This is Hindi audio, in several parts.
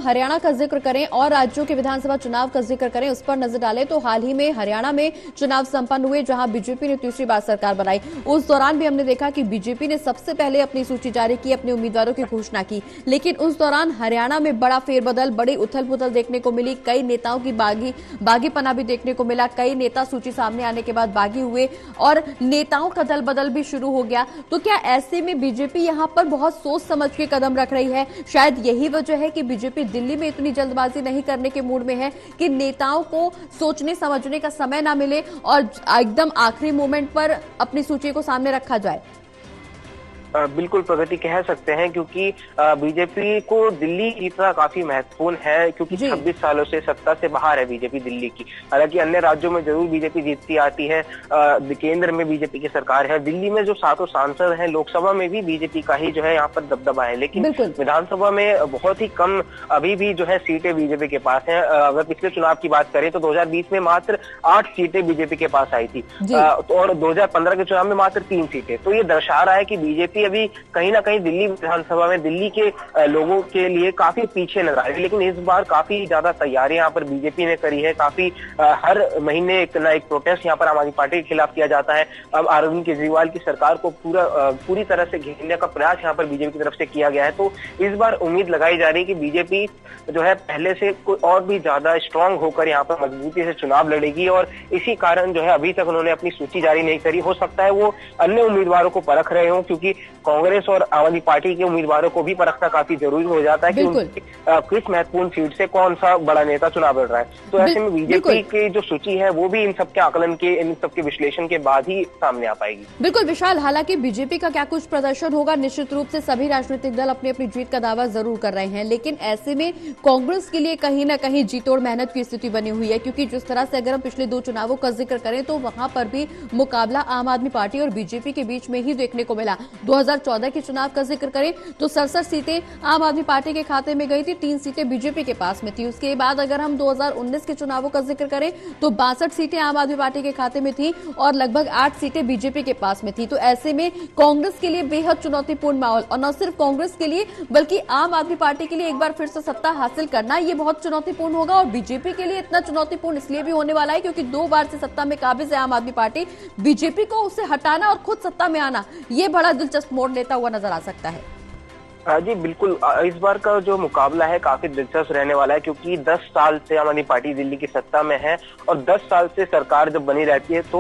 हरियाणा का जिक्र करें और राज्यों के विधानसभा चुनाव का जिक्र करें, उस पर नजर डालें तो हाल ही में हरियाणा में चुनाव संपन्न हुए, जहां बीजेपी ने तीसरी बार सरकार बनाई। उस दौरान भी हमने देखा कि बीजेपी ने सबसे पहले अपनी सूची जारी की, अपने उम्मीदवारों की घोषणा की, लेकिन उस दौरान हरियाणा में बड़ा फेरबदल, बड़ी उथल पुथल देखने को मिली। कई नेताओं की बागीपना भी देखने को मिला। कई नेता सूची सामने आने के बाद बागी हुए और नेताओं का दल बदल भी शुरू हो गया। तो क्या ऐसे में बीजेपी यहां पर बहुत सोच समझ के कदम रख रही है? शायद यही वजह है कि बीजेपी दिल्ली में इतनी जल्दबाजी नहीं करने के मूड में है कि नेताओं को सोचने समझने का समय ना मिले और एकदम आखिरी मोमेंट पर अपनी सूची को सामने रखा जाए। बिल्कुल प्रगति कह सकते हैं, क्योंकि बीजेपी को दिल्ली जीतना काफी महत्वपूर्ण है, क्योंकि 26 सालों से सत्ता से बाहर है बीजेपी दिल्ली की। हालांकि अन्य राज्यों में जरूर बीजेपी जीतती आती है, केंद्र में बीजेपी की सरकार है, दिल्ली में जो 7 सांसद हैं, लोकसभा में भी बीजेपी का ही जो है यहाँ पर दबदबा है, लेकिन विधानसभा में बहुत ही कम अभी भी जो है सीटें बीजेपी के पास हैं। अगर पिछले चुनाव की बात करें तो 2020 में मात्र 8 सीटें बीजेपी के पास आई थी और 2015 के चुनाव में मात्र 3 सीटें। तो ये दर्शा रहा है कि बीजेपी अभी कहीं ना कहीं दिल्ली विधानसभा में दिल्ली के लोगों के लिए काफी पीछे नजर आ रही है। लेकिन इस बार काफी ज्यादा तैयारियां यहाँ पर बीजेपी ने करी है। काफी हर महीने एक ना एक प्रोटेस्ट यहाँ पर आम आदमी पार्टी के खिलाफ किया जाता है। अब अरविंद केजरीवाल की सरकार को पूरी तरह से घेरने का प्रयास यहाँ पर बीजेपी की तरफ से किया गया है। तो इस बार उम्मीद लगाई जा रही है कि बीजेपी जो है पहले से कोई और भी ज्यादा स्ट्रांग होकर यहाँ पर मजबूती से चुनाव लड़ेगी और इसी कारण जो है अभी तक उन्होंने अपनी सूची जारी नहीं करी। हो सकता है वो अन्य उम्मीदवारों को परख रहे हो, क्योंकि कांग्रेस और आम आदमी पार्टी के उम्मीदवारों को भी परखना काफी जरूरी हो जाता है कि किस महत्वपूर्ण सीट से कौन सा बड़ा नेता चुनाव लड़ रहा है। तो ऐसे में बीजेपी की जो सूची है वो भी इन सबके आकलन के, इन सबके विश्लेषण के बाद ही सामने आ पाएगी। बिल्कुल विशाल, हालांकि बीजेपी का क्या कुछ प्रदर्शन होगा, निश्चित रूप से सभी राजनीतिक दल अपनी अपनी जीत का दावा जरूर कर रहे हैं, लेकिन ऐसे में कांग्रेस के लिए कहीं न कहीं जीतोड़ मेहनत की स्थिति बनी हुई है, क्योंकि जिस तरह से अगर हम पिछले 2 चुनावों का जिक्र करें तो वहां पर भी मुकाबला आम आदमी पार्टी और बीजेपी के बीच में ही देखने को मिला। 2014 के चुनाव का जिक्र करें तो 67 सीटें आम आदमी पार्टी के खाते में गई थी, 3 सीटें बीजेपी के पास में थी। उसके बाद अगर हम 2019 के चुनावों का जिक्र करें तो 62 सीटें आम आदमी पार्टी के खाते में थी और लगभग 8 सीटें बीजेपी के पास में थी। तो ऐसे में कांग्रेस के लिए बेहद चुनौतीपूर्ण माहौल, और न सिर्फ कांग्रेस के लिए बल्कि आम आदमी पार्टी के लिए एक बार फिर से सत्ता हासिल करना ये बहुत चुनौतीपूर्ण होगा। और बीजेपी के लिए इतना चुनौतीपूर्ण इसलिए भी होने वाला है क्योंकि 2 बार से सत्ता में काबिज है आम आदमी पार्टी। बीजेपी को उसे हटाना और खुद सत्ता में आना, ये बड़ा दिलचस्प मोड़ लेता हुआ नजर आ सकता है। जी बिल्कुल, इस बार का जो मुकाबला है काफी दिलचस्प रहने वाला है, क्योंकि 10 साल से आम आदमी पार्टी दिल्ली की सत्ता में है और 10 साल से सरकार जब बनी रहती है तो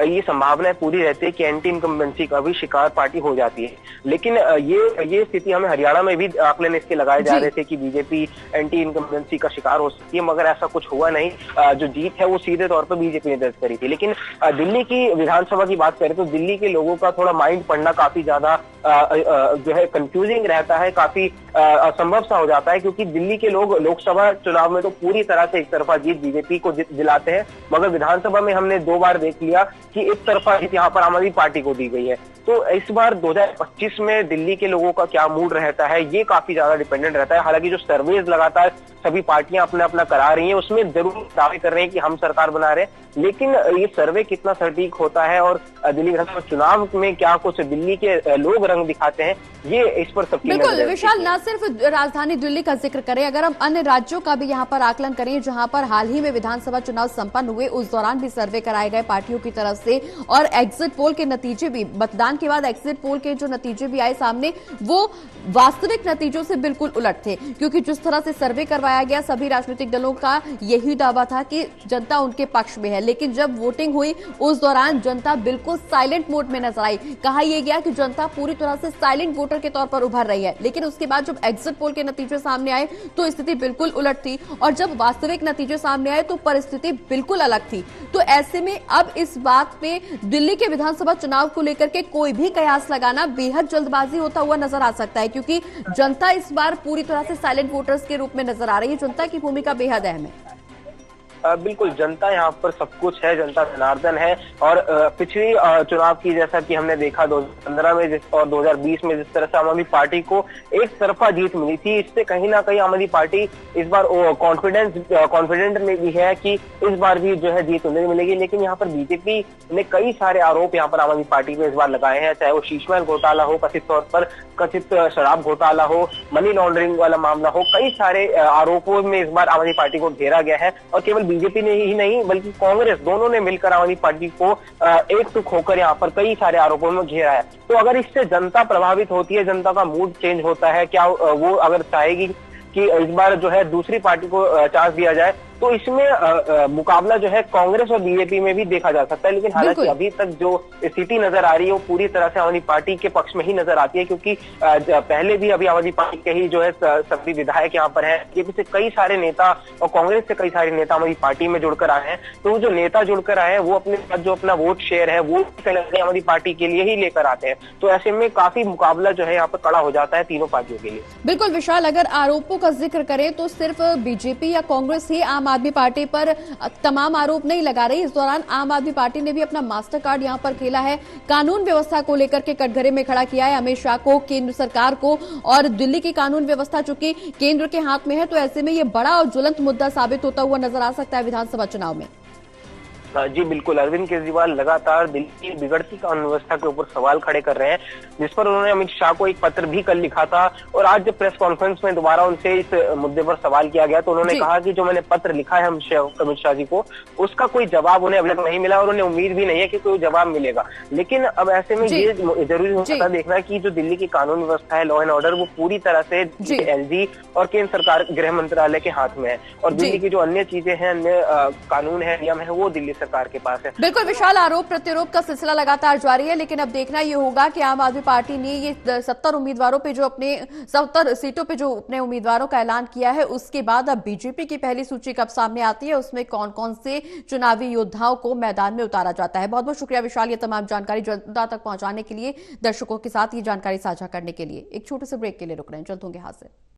ये संभावना पूरी रहती है कि एंटी इनकम्बेंसी का भी शिकार पार्टी हो जाती है। लेकिन ये स्थिति हमें हरियाणा में भी आकलन इसके लगाए जा रहे थे कि बीजेपी एंटी इनकम्बेंसी का शिकार हो सकती है, मगर ऐसा कुछ हुआ नहीं। जो जीत है वो सीधे तौर पर बीजेपी ने दर्ज करी थी। लेकिन दिल्ली की विधानसभा की बात करें तो दिल्ली के लोगों का थोड़ा माइंड पढ़ना काफी ज्यादा जो है कंफ्यूजिंग रहता है, काफी असंभव सा हो जाता है, क्योंकि दिल्ली के लोग लोकसभा चुनाव में तो पूरी तरह से एक तरफा जीत बीजेपी को दिलाते हैं, मगर विधानसभा में हमने 2 बार देख लिया कि एक तरफा जीत यहाँ पर आम आदमी पार्टी को दी गई है। तो इस बार 2025 में दिल्ली के लोगों का क्या मूड रहता है ये काफी ज्यादा डिपेंडेंट रहता है। हालांकि जो सर्वेज लगातार सभी पार्टियां अपना अपना करा रही हैं उसमें जरूर दावे कर रहे हैं कि हम सरकार बना रहे हैं, लेकिन ये सर्वे कितना सटीक होता है और दिल्ली विधानसभा चुनाव में क्या कुछ दिल्ली के लोग रंग दिखाते हैं, ये इस पर सबकी बिल्कुल विशाल, न सिर्फ राजधानी दिल्ली का जिक्र करें, अगर हम अन्य राज्यों का भी यहाँ पर आकलन करें जहां पर हाल ही में विधानसभा चुनाव संपन्न हुए, उस दौरान भी सर्वे कराए गए पार्टियों की तरफ से और एग्जिट पोल के नतीजे भी, मतदान के बाद एग्जिट पोल के जो नतीजे भी आए सामने वो वास्तविक नतीजों से बिल्कुल उलट थे, क्योंकि जिस तरह से सर्वे करवाया गया सभी राजनीतिक दलों का यही दावा था कि जनता उनके पक्ष में है, लेकिन जब वोटिंग हुई उस दौरान जनता बिल्कुल साइलेंट मोड में नजर आई। कहा यह गया कि जनता पूरी तरह से साइलेंट वोटर के तौर पर उभर रही है, लेकिन उसके बाद जब एग्जिट पोल के नतीजे सामने आए तो स्थिति बिल्कुल उलट थी और जब वास्तविक नतीजे सामने आए तो परिस्थिति बिल्कुल अलग थी। तो ऐसे में अब इस बात पे दिल्ली के विधानसभा चुनाव को लेकर के कोई भी कयास लगाना बेहद जल्दबाजी होता हुआ नजर आ सकता है, क्योंकि जनता इस बार पूरी तरह से साइलेंट वोटर्स के रूप में नजर आ रही है। जनता की भूमिका बेहद अहम है। बिल्कुल जनता यहाँ पर सब कुछ है, जनता जनार्दन है। और पिछली चुनाव की जैसा कि हमने देखा 2015 में और 2020 में जिस तरह से आम आदमी पार्टी को एक तरफा जीत मिली थी, इससे कहीं ना कहीं आम आदमी पार्टी इस बार कॉन्फिडेंट में भी है कि इस बार भी जो है जीत उन्हें मिलेगी। लेकिन यहाँ पर बीजेपी ने कई सारे आरोप यहाँ पर आम आदमी पार्टी पे इस बार लगाए हैं, चाहे वो शीश महल घोटाला हो, कथित शराब घोटाला हो, मनी लॉन्ड्रिंग वाला मामला हो, कई सारे आरोपों में इस बार आम आदमी पार्टी को घेरा गया है। और केवल बीजेपी ने ही नहीं बल्कि कांग्रेस, दोनों ने मिलकर आम आदमी पार्टी को एकजुट होकर यहाँ पर कई सारे आरोपों में घेरा है। तो अगर इससे जनता प्रभावित होती है, जनता का मूड चेंज होता है, क्या वो अगर चाहेगी कि इस बार जो है दूसरी पार्टी को चांस दिया जाए, तो इसमें मुकाबला जो है कांग्रेस और बीजेपी में भी देखा जा सकता है। लेकिन हालांकि अभी तक जो स्थिति नजर आ रही है वो पूरी तरह से आम आदमी पार्टी के पक्ष में ही नजर आती है, क्योंकि पहले भी अभी आम आदमी पार्टी के ही जो है सभी विधायक यहाँ पर हैं, बीजेपी से कई सारे नेता और कांग्रेस से कई सारे नेता आम आदमी पार्टी में जुड़कर आए हैं। तो वो जो नेता जुड़कर आए हैं वो अपने साथ जो अपना वोट शेयर है वो आम आदमी पार्टी के लिए ही लेकर आते हैं। तो ऐसे में काफी मुकाबला जो है यहाँ पर कड़ा हो जाता है तीनों पार्टियों के लिए। बिल्कुल विशाल, अगर आरोपों का जिक्र करें तो सिर्फ बीजेपी या कांग्रेस ही आम आदमी पार्टी पर तमाम आरोप नहीं लगा रही। इस दौरान आम आदमी पार्टी ने भी अपना मास्टर कार्ड यहां पर खेला है, कानून व्यवस्था को लेकर के कटघरे में खड़ा किया है अमित शाह को, केंद्र सरकार को, और दिल्ली की कानून व्यवस्था चूंकि केंद्र के हाथ में है, तो ऐसे में यह बड़ा और ज्वलंत मुद्दा साबित होता हुआ नजर आ सकता है विधानसभा चुनाव में। जी बिल्कुल, अरविंद केजरीवाल लगातार दिल्ली की बिगड़ती कानून व्यवस्था के ऊपर सवाल खड़े कर रहे हैं, जिस पर उन्होंने अमित शाह को एक पत्र भी कल लिखा था। और आज जब प्रेस कॉन्फ्रेंस में दोबारा उनसे इस मुद्दे पर सवाल किया गया तो उन्होंने कहा कि जो मैंने पत्र लिखा है अमित शाह जी को, उसका कोई जवाब उन्हें अभी तक नहीं मिला और उन्हें उम्मीद भी नहीं है कि कोई जवाब मिलेगा। लेकिन अब ऐसे में ये जरूरी होता है देखना कि जो दिल्ली की कानून व्यवस्था है, लॉ एंड ऑर्डर, वो पूरी तरह से एलजी और केंद्र सरकार गृह मंत्रालय के हाथ में है, और दिल्ली की जो अन्य चीजें हैं, अन्य कानून है, नियम है, वो दिल्ली सरकार के पास है। बिल्कुल विशाल, आरोप प्रत्यारोप का सिलसिला लगातार जारी है, लेकिन अब देखना यह होगा कि आम आदमी पार्टी ने ये 70 उम्मीदवारों पे जो अपने 70 सीटों पे जो अपने उम्मीदवारों का ऐलान किया है, उसके बाद अब बीजेपी की पहली सूची कब सामने आती है, उसमें कौन कौन से चुनावी योद्धाओं को मैदान में उतारा जाता है। बहुत बहुत शुक्रिया विशाल, ये तमाम जानकारी जनता तक पहुंचाने के लिए, दर्शकों के साथ ये जानकारी साझा करने के लिए। एक छोटे से ब्रेक के लिए रुक रहे हैं, जल्द होंगे हाजिर।